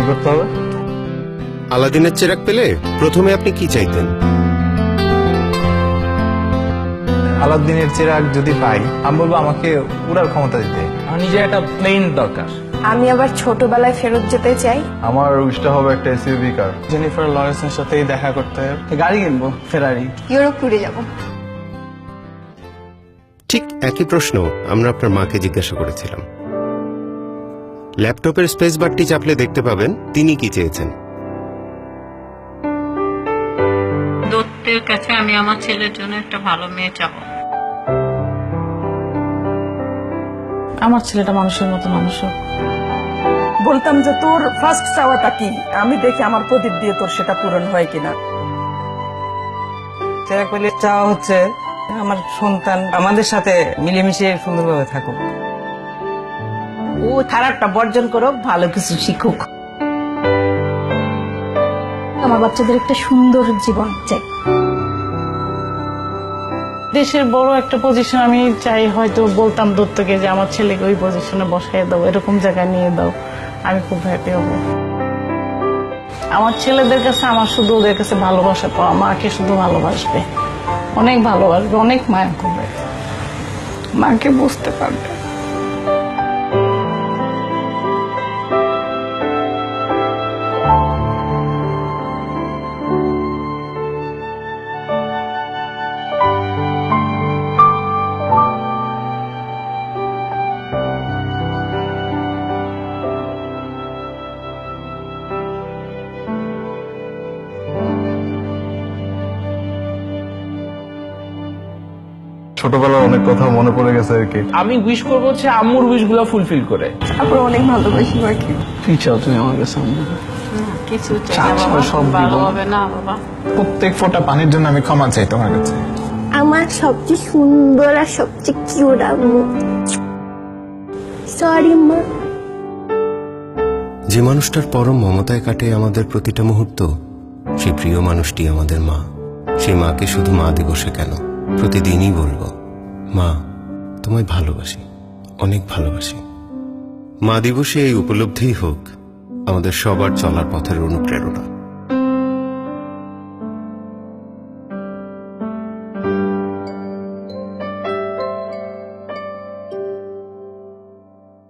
কি করতে হবে? আলাদিনের চেরাগ পেলে প্রথমে আপনি কি চাইতেন? আলাদিনের চিরাগ যদি পাই, আমি বলবো আমাকে উড়ার ক্ষমতা দিতে। আমার নিজের একটা প্লেন দরকার। আমি আবার ছোটবেলায় ফেরত যেতে চাই। আমার উইশটা হবে একটা এসইউভি কার। জেনিফার লরেন্সের সাথেই দেখা করতে, গাড়ি কিনবো, ফেরারি। ইউরোপ ট্যুরে যাব। ঠিক একই প্রশ্ন আমরা আপনার মাকে জিজ্ঞাসা করেছিলাম। ল্যাপটপের স্পেস বারটি চাপলে দেখতে পাবেন তিনি কি চেয়েছেন। দত্তের কাছে আমি আমার ছেলের জন্য একটা ভালো মেয়ে চাবো। আমার ছেলেটা মানুষের মতো মানুষ হোক। বলতাম যে তোর ফার্স্ট চাওয়াটা কি, আমি দেখি আমার প্রদীপ দিয়ে তোর সেটা পূরণ হয় কিনা। চেরাগ পেলে চাওয়া হচ্ছে আমার সন্তান আমাদের সাথে মিলেমিশে সুন্দরভাবে থাকুক। ও খারাপটা বর্জন করো, ভালো কিছু শিখুক। আমার বাচ্চাদের একটা সুন্দর জীবন চাই। দেশের বড় একটা পজিশন আমি চাই, হয়তো বলতাম দত্তকে যে আমার ছেলেকে ওই পজিশনে বসাই দাও, এরকম জায়গায় নিয়ে দাও, আমি খুব হ্যাপি হব। আমার ছেলেদের কাছে আমার শুধু ওদের কাছে ভালোবাসা পাওয়া, মাকে শুধু ভালোবাসবে, অনেক ভালোবাসবে, অনেক মায়া করবে, মাকে বুঝতে পারবে। ছোটবেলার অনেক কথা মনে পড়ে গেছে আর কি। আমি উইশ করবো হচ্ছে আম্মুর উইশ গুলো ফুলফিল করে। তারপর অনেক ভালোবাসি মাকে। কি চাও তুমি আমার কাছে? কিছু চাই চাচ্ছ না বাবা, সব দিব। ভালো হবে না বাবা। প্রত্যেক ফোঁটা পানির জন্য আমি ক্ষমা চাই তোমার কাছে। আমার সবচেয়ে সুন্দর আর সবচেয়ে কিউট আম্মু। সরি মা। যে মানুষটার পরম মমতায় কাটে আমাদের প্রতিটা মুহূর্ত, সেই প্রিয় মানুষটি আমাদের মা। সেই মাকে শুধু মা দিবসে কেন, প্রতিদিনই বলবো, মা তোমায় ভালোবাসি, অনেক ভালোবাসি। মা দিবসে এই উপলব্ধিই হোক আমাদের সবার চলার পথের অনুপ্রেরণা।